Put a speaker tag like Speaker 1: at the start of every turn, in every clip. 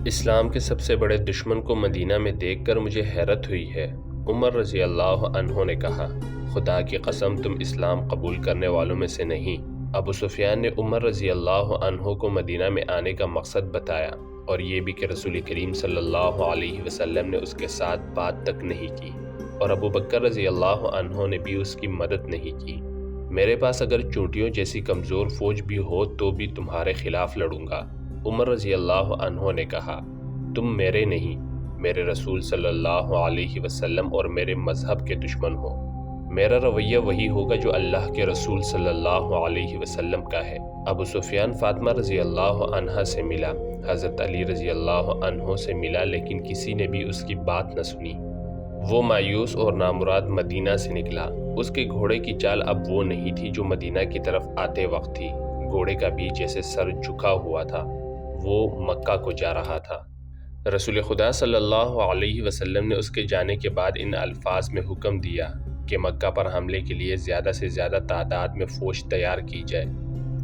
Speaker 1: اسلام کے سب سے بڑے دشمن کو مدینہ میں دیکھ کر مجھے حیرت ہوئی ہے۔ عمر رضی اللہ عنہ نے کہا، خدا کی قسم تم اسلام قبول کرنے والوں میں سے نہیں۔ ابو سفیان نے عمر رضی اللہ عنہ کو مدینہ میں آنے کا مقصد بتایا اور یہ بھی کہ رسول کریم صلی اللہ علیہ وسلم نے اس کے ساتھ بات تک نہیں کی اور ابو بکر رضی اللہ عنہ نے بھی اس کی مدد نہیں کی۔ میرے پاس اگر چونٹیوں جیسی کمزور فوج بھی ہو تو بھی تمہارے خلاف لڑوں گا۔ عمر رضی اللہ عنہ نے کہا، تم میرے نہیں، میرے رسول صلی اللہ علیہ وسلم اور میرے مذہب کے دشمن ہو۔ میرا رویہ وہی ہوگا جو اللہ کے رسول صلی اللہ علیہ وسلم کا ہے۔ ابو سفیان فاطمہ رضی اللہ عنہا سے ملا، حضرت علی رضی اللہ عنہ سے ملا، لیکن کسی نے بھی اس کی بات نہ سنی۔ وہ مایوس اور نامراد مدینہ سے نکلا۔ اس کے گھوڑے کی چال اب وہ نہیں تھی جو مدینہ کی طرف آتے وقت تھی۔ گھوڑے کا بھی جیسے سر جھکا ہوا تھا، وہ مکہ کو جا رہا تھا۔ رسول خدا صلی اللہ علیہ وسلم نے اس کے جانے کے بعد ان الفاظ میں حکم دیا کہ مکہ پر حملے کے لیے زیادہ سے زیادہ تعداد میں فوج تیار کی جائے۔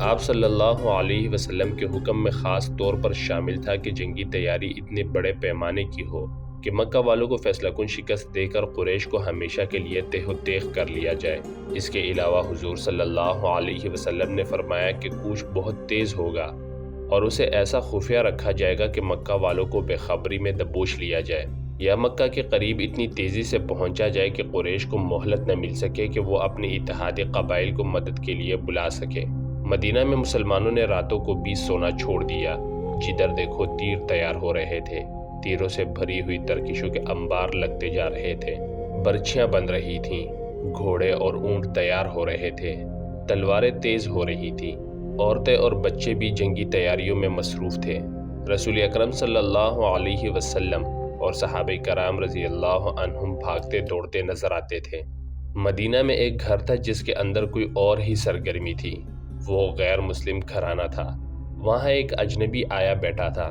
Speaker 1: آپ صلی اللہ علیہ وسلم کے حکم میں خاص طور پر شامل تھا کہ جنگی تیاری اتنے بڑے پیمانے کی ہو کہ مکہ والوں کو فیصلہ کن شکست دے کر قریش کو ہمیشہ کے لیے تہ و تیغ کر لیا جائے۔ اس کے علاوہ حضور صلی اللہ علیہ وسلم نے فرمایا کہ کوچ بہت تیز ہوگا اور اسے ایسا خفیہ رکھا جائے گا کہ مکہ والوں کو بے خبری میں دبوچ لیا جائے یا مکہ کے قریب اتنی تیزی سے پہنچا جائے کہ قریش کو مہلت نہ مل سکے کہ وہ اپنے اتحادی قبائل کو مدد کے لیے بلا سکے۔ مدینہ میں مسلمانوں نے راتوں کو بھی سونا چھوڑ دیا۔ جدھر دیکھو تیر تیار ہو رہے تھے، تیروں سے بھری ہوئی ترکشوں کے انبار لگتے جا رہے تھے، برچھیاں بن رہی تھیں، گھوڑے اور اونٹ تیار ہو رہے تھے، تلواریں تیز ہو رہی تھیں، عورتیں اور بچے بھی جنگی تیاریوں میں مصروف تھے۔ رسول اکرم صلی اللہ علیہ وسلم اور صحابہ کرام رضی اللہ عنہم بھاگتے دوڑتے نظر آتے تھے۔ مدینہ میں ایک گھر تھا جس کے اندر کوئی اور ہی سرگرمی تھی۔ وہ غیر مسلم گھرانہ تھا۔ وہاں ایک اجنبی آیا بیٹھا تھا۔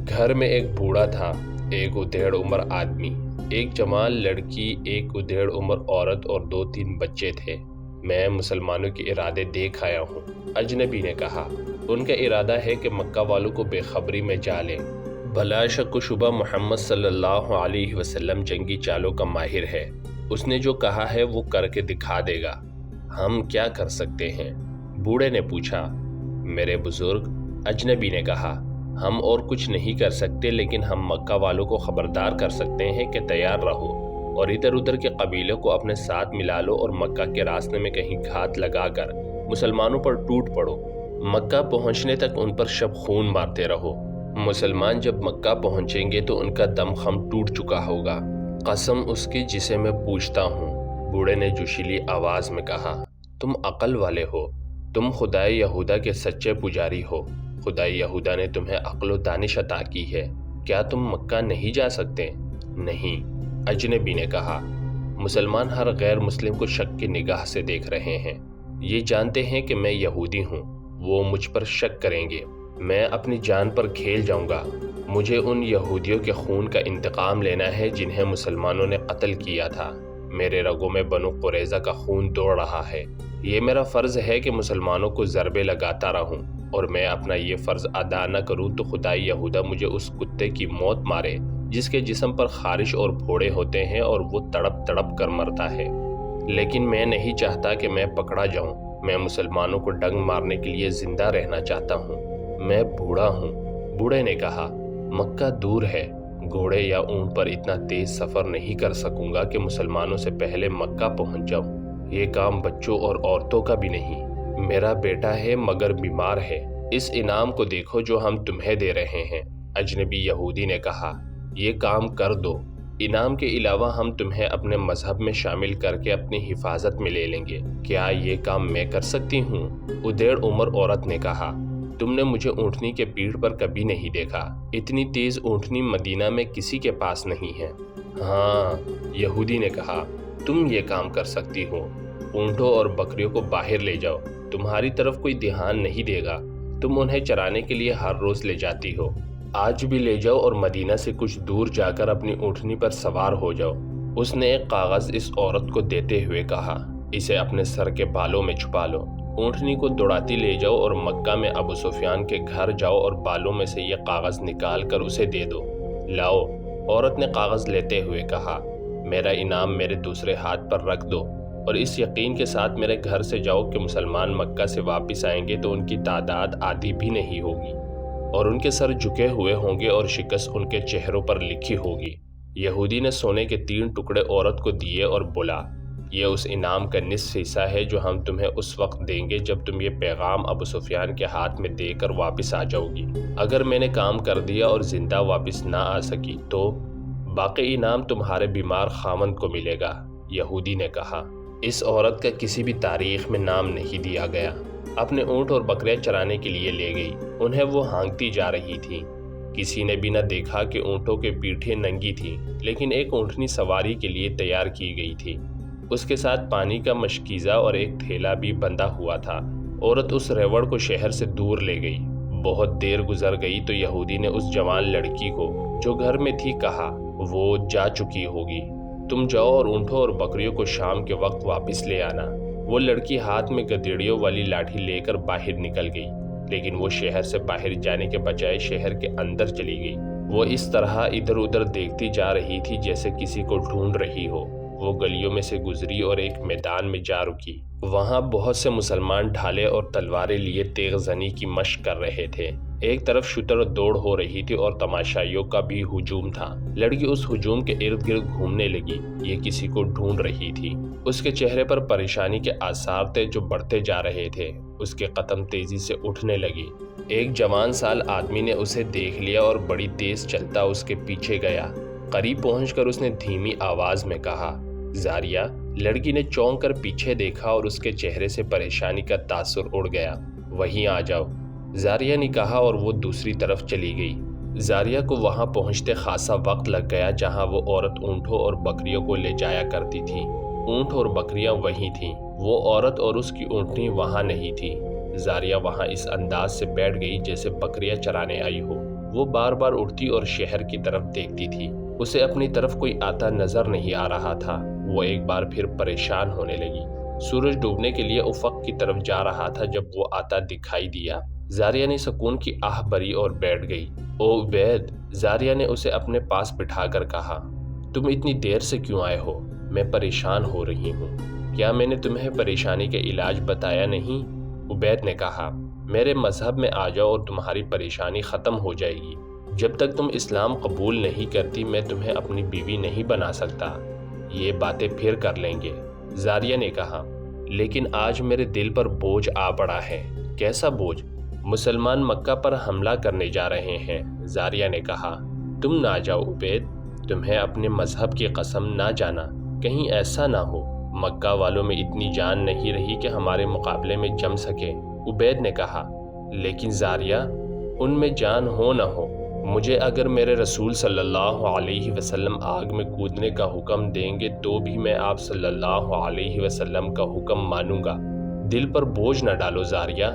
Speaker 1: گھر میں ایک بوڑھا تھا، ایک ادھیڑ عمر آدمی، ایک جوان لڑکی، ایک ادھیڑ عمر عورت اور 2-3 بچے تھے۔ میں مسلمانوں کے ارادے دیکھ آیا ہوں، اجنبی نے کہا۔ ان کا ارادہ ہے کہ مکہ والوں کو بے خبری میں جا لیں۔ بلا شک و شبہ محمد صلی اللہ علیہ وسلم جنگی چالوں کا ماہر ہے۔ اس نے جو کہا ہے وہ کر کے دکھا دے گا۔ ہم کیا کر سکتے ہیں؟ بوڑھے نے پوچھا۔ میرے بزرگ، اجنبی نے کہا، ہم اور کچھ نہیں کر سکتے، لیکن ہم مکہ والوں کو خبردار کر سکتے ہیں کہ تیار رہو اور ادھر ادھر کے قبیلوں کو اپنے ساتھ ملا لو اور مکہ کے راستے میں کہیں گھات لگا کر مسلمانوں پر ٹوٹ پڑو۔ مکہ پہنچنے تک ان پر شب خون مارتے رہو۔ مسلمان جب مکہ پہنچیں گے تو ان کا دم خم ٹوٹ چکا ہوگا۔ قسم اس کی جسے میں پوچھتا ہوں، بوڑھے نے جوشیلی آواز میں کہا، تم عقل والے ہو، تم خدائے یہودا کے سچے پجاری ہو۔ خدائے یہودا نے تمہیں عقل و دانش عطا کی ہے، کیا تم مکہ نہیں جا سکتے؟ نہیں، اجنبی نے کہا۔ مسلمان ہر غیر مسلم کو شک کی نگاہ سے دیکھ رہے ہیں۔ یہ جانتے ہیں کہ میں یہودی ہوں، وہ مجھ پر شک کریں گے، میں اپنی جان پر کھیل جاؤں گا۔ مجھے ان یہودیوں کے خون کا انتقام لینا ہے جنہیں مسلمانوں نے قتل کیا تھا۔ میرے رگوں میں بنو قریظہ کا خون دوڑ رہا ہے۔ یہ میرا فرض ہے کہ مسلمانوں کو ضربے لگاتا رہوں، اور میں اپنا یہ فرض ادا نہ کروں تو خدائے یہودا مجھے اس کتے کی موت مارے جس کے جسم پر خارش اور پھوڑے ہوتے ہیں اور وہ تڑپ تڑپ کر مرتا ہے۔ لیکن میں نہیں چاہتا کہ میں پکڑا جاؤں۔ میں مسلمانوں کو ڈنگ مارنے کے لیے زندہ رہنا چاہتا ہوں۔ میں بوڑھا ہوں۔ بوڑھے نے کہا، مکہ دور ہے، گھوڑے یا اونٹ پر اتنا تیز سفر نہیں کر سکوں گا کہ مسلمانوں سے پہلے مکہ پہنچ جاؤں۔ یہ کام بچوں اور عورتوں کا بھی نہیں۔ میرا بیٹا ہے مگر بیمار ہے۔ اس انعام کو دیکھو جو ہم تمہیں دے رہے ہیں۔ اجنبی یہودی نے کہا، یہ کام کر دو۔ انعام کے علاوہ ہم تمہیں اپنے مذہب میں شامل کر کے اپنی حفاظت میں لے لیں گے۔ کیا یہ کام میں کر سکتی ہوں؟ ادھیڑ عمر عورت نے کہا، تم نے مجھے اونٹنی کے پیٹھ پر کبھی نہیں دیکھا۔ اتنی تیز اونٹنی مدینہ میں کسی کے پاس نہیں ہے۔ ہاں، یہودی نے کہا، تم یہ کام کر سکتی ہو۔ اونٹوں اور بکریوں کو باہر لے جاؤ، تمہاری طرف کوئی دھیان نہیں دے گا۔ تم انہیں چرانے کے لیے ہر روز لے جاتی ہو، آج بھی لے جاؤ اور مدینہ سے کچھ دور جا کر اپنی اونٹنی پر سوار ہو جاؤ۔ اس نے ایک کاغذ اس عورت کو دیتے ہوئے کہا، اسے اپنے سر کے بالوں میں چھپا لو۔ اونٹنی کو دوڑاتی لے جاؤ اور مکہ میں ابو سفیان کے گھر جاؤ اور بالوں میں سے یہ کاغذ نکال کر اسے دے دو۔ لاؤ، عورت نے کاغذ لیتے ہوئے کہا۔ میرا انعام میرے دوسرے ہاتھ پر رکھ دو اور اس یقین کے ساتھ میرے گھر سے جاؤ کہ مسلمان مکہ سے واپس آئیں گے تو ان کی تعداد آدھی بھی نہیں ہوگی اور ان کے سر جھکے ہوئے ہوں گے اور شکست ان کے چہروں پر لکھی ہوگی۔ یہودی نے سونے کے 3 ٹکڑے عورت کو دیے اور بولا، یہ اس انعام کا نصف حصہ ہے جو ہم تمہیں اس وقت دیں گے جب تم یہ پیغام ابو سفیان کے ہاتھ میں دے کر واپس آ جاؤ گی۔ اگر میں نے کام کر دیا اور زندہ واپس نہ آ سکی تو باقی انعام تمہارے بیمار خاوند کو ملے گا۔ یہودی نے کہا۔ اس عورت کا کسی بھی تاریخ میں نام نہیں دیا گیا۔ اپنے اونٹ اور بکریاں چرانے کے لیے لے گئی۔ انہیں وہ ہانکتی جا رہی تھی۔ کسی نے بھی نہ دیکھا کہ اونٹوں کے پیٹھیں ننگی تھی، لیکن ایک اونٹنی سواری کے لیے تیار کی گئی تھی۔ اس کے ساتھ پانی کا مشکیزہ اور ایک تھیلا بھی بندھا ہوا تھا۔ عورت اس ریوڑ کو شہر سے دور لے گئی۔ بہت دیر گزر گئی تو یہودی نے اس جوان لڑکی کو جو گھر میں تھی کہا، وہ جا چکی ہوگی، تم جاؤ اور اونٹوں اور بکریوں کو شام کے وقت واپس لے آنا۔ وہ لڑکی ہاتھ میں گدیڑیوں والی لاٹھی لے کر باہر نکل گئی، لیکن وہ شہر سے باہر جانے کے بجائے شہر کے اندر چلی گئی۔ وہ اس طرح ادھر ادھر دیکھتی جا رہی تھی جیسے کسی کو ڈھونڈ رہی ہو۔ وہ گلیوں میں سے گزری اور ایک میدان میں جا رکی۔ وہاں بہت سے مسلمان ڈھالے اور تلواریں لیے تیغ زنی کی مشق کر رہے تھے۔ ایک طرف شتر دوڑ ہو رہی تھی اور تماشائیوں کا بھی ہجوم تھا۔ لڑکی اس ہجوم کے ارد گرد گھومنے لگی۔ یہ کسی کو ڈھونڈ رہی تھی۔ اس کے چہرے پر پریشانی کے آثار تھے جو بڑھتے جا رہے تھے۔ اس کے قدم تیزی سے اٹھنے لگی۔ ایک جوان سال آدمی نے اسے دیکھ لیا اور بڑی تیز چلتا اس کے پیچھے گیا۔ قریب پہنچ کر اس نے دھیمی آواز میں کہا، زاریہ۔ لڑکی نے چونک کر پیچھے دیکھا اور اس کے چہرے سے پریشانی کا تاثر اڑ گیا۔ وہیں آ جاؤ، زاریہ نے کہا اور وہ دوسری طرف چلی گئی۔ زاریہ کو وہاں پہنچتے خاصا وقت لگ گیا جہاں وہ عورت اونٹوں اور بکریوں کو لے جایا کرتی تھی۔ اونٹ اور بکریاں وہیں تھیں، وہ عورت اور اس کی اونٹنی وہاں نہیں تھی۔ زاریہ وہاں اس انداز سے بیٹھ گئی جیسے بکریاں چرانے آئی ہو۔ وہ بار بار اٹھتی اور شہر کی طرف دیکھتی تھی۔ اسے اپنی طرف کوئی آتا نظر نہیں آ رہا تھا۔ وہ ایک بار پھر پریشان ہونے لگی۔ سورج ڈوبنے کے لیے افق کی طرف جا رہا تھا جب وہ آتا دکھائی دیا۔ زاریہ نے سکون کی آہ بھری اور بیٹھ گئی۔ او عبید، زاریہ نے اسے اپنے پاس بٹھا کر کہا، تم اتنی دیر سے کیوں آئے ہو؟ میں پریشان ہو رہی ہوں۔ کیا میں نے تمہیں پریشانی کا علاج بتایا نہیں؟ عبید نے کہا، میرے مذہب میں آ جاؤ اور تمہاری پریشانی ختم ہو جائے گی۔ جب تک تم اسلام قبول نہیں کرتی میں تمہیں اپنی بیوی نہیں بنا سکتا۔ یہ باتیں پھر کر لیں گے، زاریہ نے کہا، لیکن آج میرے دل پر بوجھ آ پڑا ہے۔ کیسا بوجھ؟ مسلمان مکہ پر حملہ کرنے جا رہے ہیں، زاریہ نے کہا۔ تم نہ جاؤ عبید، تمہیں اپنے مذہب کی قسم نہ جانا، کہیں ایسا نہ ہو مکہ والوں میں اتنی جان نہیں رہی کہ ہمارے مقابلے میں جم سکے۔ عبید نے کہا، لیکن زاریہ، ان میں جان ہو نہ ہو، مجھے اگر میرے رسول صلی اللہ علیہ وسلم آگ میں کودنے کا حکم دیں گے تو بھی میں آپ صلی اللہ علیہ وسلم کا حکم مانوں گا۔ دل پر بوجھ نہ ڈالو زاریہ،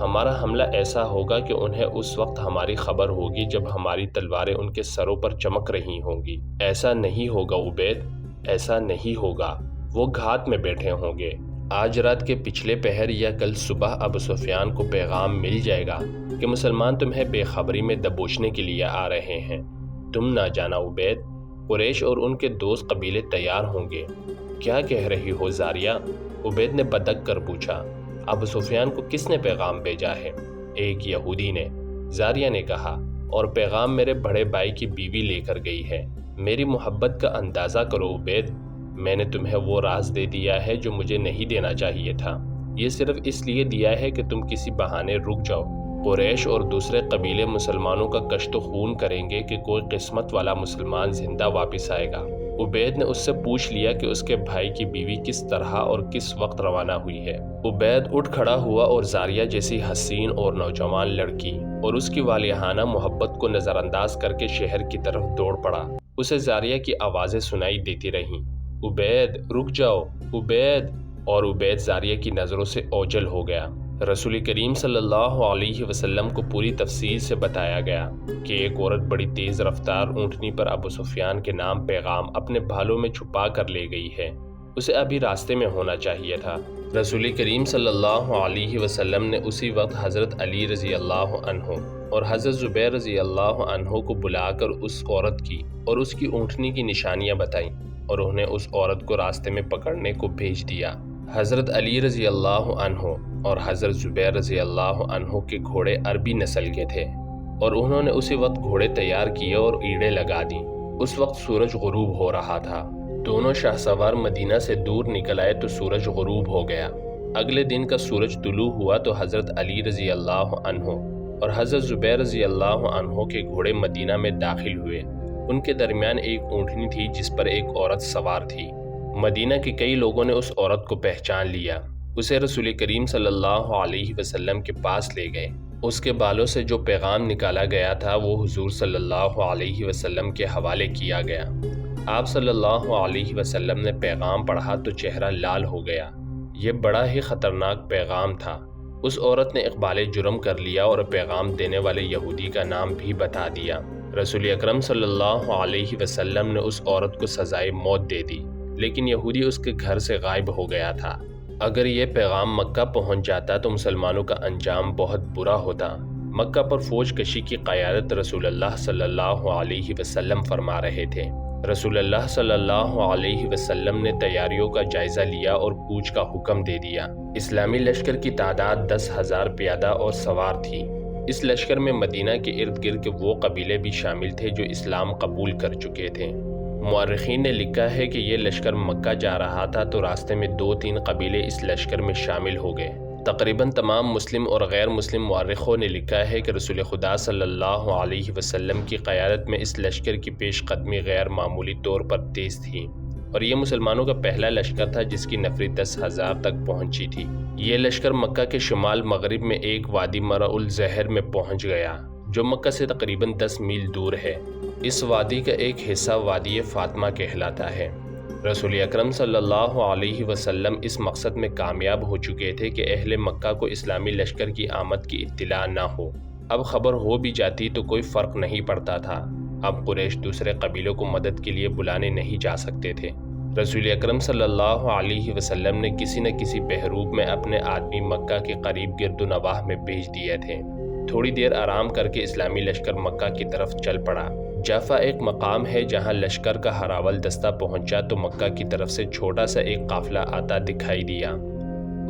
Speaker 1: ہمارا حملہ ایسا ہوگا کہ انہیں اس وقت ہماری خبر ہوگی جب ہماری تلواریں ان کے سروں پر چمک رہی ہوں گی۔ ایسا نہیں ہوگا عبید، ایسا نہیں ہوگا، وہ گھات میں بیٹھے ہوں گے۔ آج رات کے پچھلے پہر یا کل صبح ابو سفیان کو پیغام مل جائے گا کہ مسلمان تمہیں بے خبری میں دبوچنے کے لیے آ رہے ہیں۔ تم نہ جانا عبید، قریش اور ان کے دوست قبیلے تیار ہوں گے۔ کیا کہہ رہی ہو زاریہ؟ عبید نے بدک کر پوچھا۔ ابو سفیان کو کس نے پیغام بھیجا ہے؟ ایک یہودی نے، زاریہ نے کہا، اور پیغام میرے بڑے بھائی کی بیوی لے کر گئی ہے۔ میری محبت کا اندازہ کرو عبید، میں نے تمہیں وہ راز دے دیا ہے جو مجھے نہیں دینا چاہیے تھا۔ یہ صرف اس لیے دیا ہے کہ تم کسی بہانے رک جاؤ۔ قریش اور دوسرے قبیلے مسلمانوں کا کشت و خون کریں گے کہ کوئی قسمت والا مسلمان زندہ واپس آئے گا۔ عبید نے اس سے پوچھ لیا کہ اس کے بھائی کی بیوی کس طرح اور کس وقت روانہ ہوئی ہے۔ عبید اٹھ کھڑا ہوا اور زاریہ جیسی حسین اور نوجوان لڑکی اور اس کی والہانہ محبت کو نظر انداز کر کے شہر کی طرف دوڑ پڑا۔ اسے زاریہ کی آوازیں سنائی دیتی رہیں، عبید رک جاؤ، عبید، اور عبید زاریہ کی نظروں سے اوجھل ہو گیا۔ رسول کریم صلی اللہ علیہ وسلم کو پوری تفصیل سے بتایا گیا کہ ایک عورت بڑی تیز رفتار اونٹنی پر ابو سفیان کے نام پیغام اپنے بھالوں میں چھپا کر لے گئی ہے۔ اسے ابھی راستے میں ہونا چاہیے تھا۔ رسول کریم صلی اللہ علیہ وسلم نے اسی وقت حضرت علی رضی اللہ عنہ اور حضرت زبیر رضی اللہ عنہ کو بلا کر اس عورت کی اور اس کی اونٹنی کی نشانیاں بتائیں اور انہیں اس عورت کو راستے میں پکڑنے کو بھیج دیا۔ حضرت علی رضی اللہ عنہ اور حضرت زبیر رضی اللہ عنہ کے گھوڑے عربی نسل کے تھے اور انہوں نے اسی وقت گھوڑے تیار کیے اور ایڑیں لگا دیں۔ اس وقت سورج غروب ہو رہا تھا۔ دونوں شاہ سوار مدینہ سے دور نکل آئے تو سورج غروب ہو گیا۔ اگلے دن کا سورج طلوع ہوا تو حضرت علی رضی اللہ عنہ اور حضرت زبیر رضی اللہ عنہ کے گھوڑے مدینہ میں داخل ہوئے۔ ان کے درمیان ایک اونٹنی تھی جس پر ایک عورت سوار تھی۔ مدینہ کے کئی لوگوں نے اس عورت کو پہچان لیا۔ اسے رسول کریم صلی اللہ علیہ وسلم کے پاس لے گئے۔ اس کے بالوں سے جو پیغام نکالا گیا تھا وہ حضور صلی اللہ علیہ وسلم کے حوالے کیا گیا۔ آپ صلی اللہ علیہ وسلم نے پیغام پڑھا تو چہرہ لال ہو گیا۔ یہ بڑا ہی خطرناک پیغام تھا۔ اس عورت نے اقبال جرم کر لیا اور پیغام دینے والے یہودی کا نام بھی بتا دیا۔ رسول اکرم صلی اللہ علیہ وسلم نے اس عورت کو سزائے موت دے دی، لیکن یہودی اس کے گھر سے غائب ہو گیا تھا۔ اگر یہ پیغام مکہ پہنچ جاتا تو مسلمانوں کا انجام بہت برا ہوتا۔ مکہ پر فوج کشی کی قیادت رسول اللہ صلی اللہ علیہ وسلم فرما رہے تھے۔ رسول اللہ صلی اللہ علیہ وسلم نے تیاریوں کا جائزہ لیا اور کوچ کا حکم دے دیا۔ اسلامی لشکر کی تعداد 10,000 پیادہ اور سوار تھی۔ اس لشکر میں مدینہ کے ارد گرد کے وہ قبیلے بھی شامل تھے جو اسلام قبول کر چکے تھے۔ مورخین نے لکھا ہے کہ یہ لشکر مکہ جا رہا تھا تو راستے میں 2-3 قبیلے اس لشکر میں شامل ہو گئے۔ تقریباً تمام مسلم اور غیر مسلم مورخوں نے لکھا ہے کہ رسول خدا صلی اللہ علیہ وسلم کی قیادت میں اس لشکر کی پیش قدمی غیر معمولی طور پر تیز تھی اور یہ مسلمانوں کا پہلا لشکر تھا جس کی نفری 10,000 تک پہنچی تھی۔ یہ لشکر مکہ کے شمال مغرب میں ایک وادی مرع الزہر میں پہنچ گیا جو مکہ سے تقریباً 10 میل دور ہے۔ اس وادی کا ایک حصہ وادی فاطمہ کہلاتا ہے۔ رسول اکرم صلی اللہ علیہ وسلم اس مقصد میں کامیاب ہو چکے تھے کہ اہل مکہ کو اسلامی لشکر کی آمد کی اطلاع نہ ہو۔ اب خبر ہو بھی جاتی تو کوئی فرق نہیں پڑتا تھا۔ اب قریش دوسرے قبیلوں کو مدد کے لیے بلانے نہیں جا سکتے تھے۔ رسول اکرم صلی اللہ علیہ وسلم نے کسی نہ کسی بحروب میں اپنے آدمی مکہ کے قریب گرد و نواح میں بھیج دیے تھے۔ تھوڑی دیر آرام کر کے اسلامی لشکر مکہ کی طرف چل پڑا۔ جعفہ ایک مقام ہے جہاں لشکر کا ہراول دستہ پہنچا تو مکہ کی طرف سے چھوٹا سا ایک قافلہ آتا دکھائی دیا۔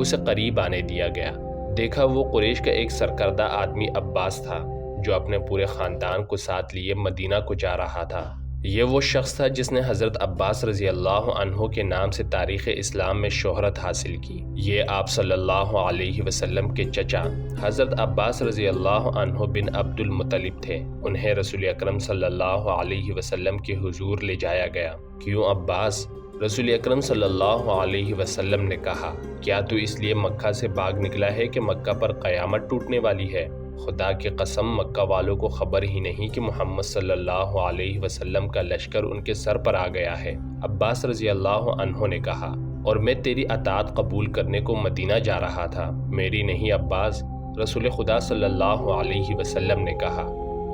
Speaker 1: اسے قریب آنے دیا گیا۔ دیکھا وہ قریش کا ایک سرکردہ آدمی عباس تھا جو اپنے پورے خاندان کو ساتھ لیے مدینہ کو جا رہا تھا۔ یہ وہ شخص تھا جس نے حضرت عباس رضی اللہ عنہ کے نام سے تاریخ اسلام میں شہرت حاصل کی۔ یہ آپ صلی اللہ علیہ وسلم کے چچا حضرت عباس رضی اللہ عنہ بن عبد المطلب تھے۔ انہیں رسول اکرم صلی اللہ علیہ وسلم کے حضور لے جایا گیا۔ کیوں عباس؟ رسول اکرم صلی اللہ علیہ وسلم نے کہا، کیا تو اس لیے مکہ سے بھاگ نکلا ہے کہ مکہ پر قیامت ٹوٹنے والی ہے؟ خدا کی قسم مکہ والوں کو خبر ہی نہیں کہ محمد صلی اللہ علیہ وسلم کا لشکر ان کے سر پر آ گیا ہے۔ عباس رضی اللہ عنہ نے کہا، اور میں تیری اطاعت قبول کرنے کو مدینہ جا رہا تھا، میری نہیں عباس۔ رسول خدا صلی اللہ علیہ وسلم نے کہا،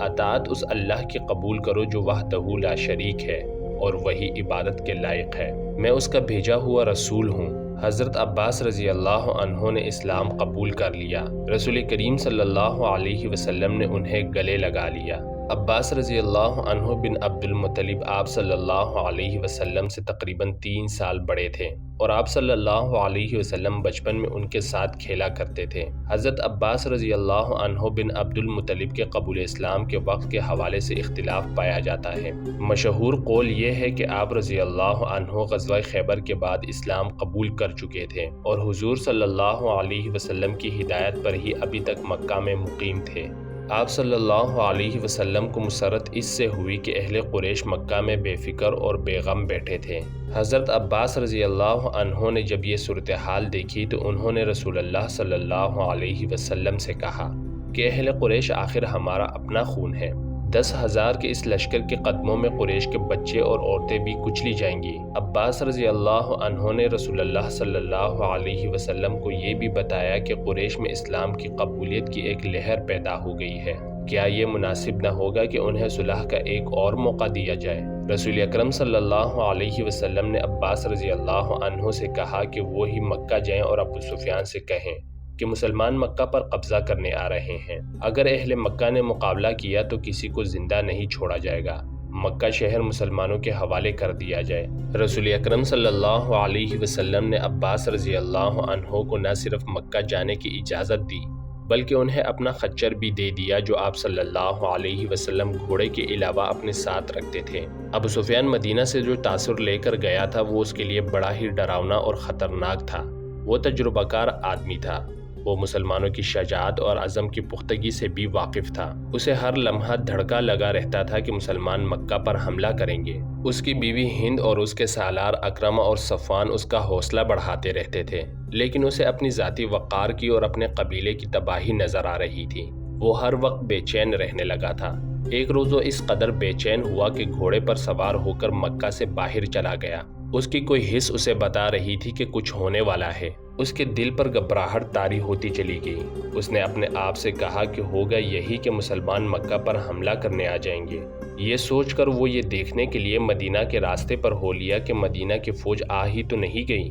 Speaker 1: اطاعت اس اللہ کی قبول کرو جو وحدہ لا شریک ہے اور وہی عبادت کے لائق ہے، میں اس کا بھیجا ہوا رسول ہوں۔ حضرت عباس رضی اللہ عنہ نے اسلام قبول کر لیا۔ رسول کریم صلی اللہ علیہ وسلم نے انہیں گلے لگا لیا۔ عباس رضی اللہ عنہ بن عبد المطلب آپ صلی اللہ علیہ وسلم سے تقریباً 3 سال بڑے تھے اور آپ صلی اللہ علیہ وسلم بچپن میں ان کے ساتھ کھیلا کرتے تھے۔ حضرت عباس رضی اللہ عنہ بن عبد المطلب کے قبول اسلام کے وقت کے حوالے سے اختلاف پایا جاتا ہے۔ مشہور قول یہ ہے کہ آپ رضی اللہ عنہ غزوہ خیبر کے بعد اسلام قبول کر چکے تھے اور حضور صلی اللہ علیہ وسلم کی ہدایت پر ہی ابھی تک مکہ میں مقیم تھے۔ آپ صلی اللہ علیہ وسلم کو مسرت اس سے ہوئی کہ اہل قریش مکہ میں بے فکر اور بے غم بیٹھے تھے۔ حضرت عباس رضی اللہ عنہ نے جب یہ صورتحال دیکھی تو انہوں نے رسول اللہ صلی اللہ علیہ وسلم سے کہا کہ اہل قریش آخر ہمارا اپنا خون ہے۔ 10,000 کے اس لشکر کے قدموں میں قریش کے بچے اور عورتیں بھی کچلی جائیں گی۔ عباس رضی اللہ عنہ نے رسول اللہ صلی اللہ علیہ وسلم کو یہ بھی بتایا کہ قریش میں اسلام کی قبولیت کی ایک لہر پیدا ہو گئی ہے۔ کیا یہ مناسب نہ ہوگا کہ انہیں صلح کا ایک اور موقع دیا جائے؟ رسول اکرم صلی اللہ علیہ وسلم نے عباس رضی اللہ عنہ سے کہا کہ وہ ہی مکہ جائیں اور ابو سفیان سے کہیں کہ مسلمان مکہ پر قبضہ کرنے آ رہے ہیں۔ اگر اہل مکہ نے مقابلہ کیا تو کسی کو زندہ نہیں چھوڑا جائے گا، مکہ شہر مسلمانوں کے حوالے کر دیا جائے۔ رسول اکرم صلی اللہ علیہ وسلم نے عباس رضی اللہ عنہ کو نہ صرف مکہ جانے کی اجازت دی بلکہ انہیں اپنا خچر بھی دے دیا جو آپ صلی اللہ علیہ وسلم گھوڑے کے علاوہ اپنے ساتھ رکھتے تھے۔ ابو سفیان مدینہ سے جو تاثر لے کر گیا تھا وہ اس کے لیے بڑا ہی ڈراؤنا اور خطرناک تھا۔ وہ تجربہ کار آدمی تھا، وہ مسلمانوں کی شجاعت اور عزم کی پختگی سے بھی واقف تھا۔ اسے ہر لمحہ دھڑکا لگا رہتا تھا کہ مسلمان مکہ پر حملہ کریں گے۔ اس کی بیوی ہند اور اس کے سالار اکرمہ اور صفوان اس کا حوصلہ بڑھاتے رہتے تھے، لیکن اسے اپنی ذاتی وقار کی اور اپنے قبیلے کی تباہی نظر آ رہی تھی۔ وہ ہر وقت بے چین رہنے لگا تھا۔ ایک روز وہ اس قدر بے چین ہوا کہ گھوڑے پر سوار ہو کر مکہ سے باہر چلا گیا۔ اس کی کوئی حس اسے بتا رہی تھی کہ کچھ ہونے والا ہے۔ اس کے دل پر گھبراہٹ طاری ہوتی چلی گئی۔ اس نے اپنے آپ سے کہا کہ ہوگا یہی کہ مسلمان مکہ پر حملہ کرنے آ جائیں گے۔ یہ سوچ کر وہ یہ دیکھنے کے لیے مدینہ کے راستے پر ہو لیا کہ مدینہ کی فوج آ ہی تو نہیں گئی۔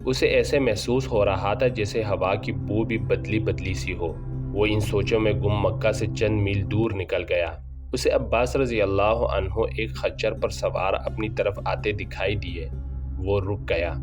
Speaker 1: اسے ایسے محسوس ہو رہا تھا جیسے ہوا کی بو بھی بدلی بدلی سی ہو۔ وہ ان سوچوں میں گم مکہ سے چند میل دور نکل گیا۔ اسے عباس رضی اللہ عنہ ایک خچر پر سوار اپنی طرف آتے دکھائی دیے۔ وہ رک گیا۔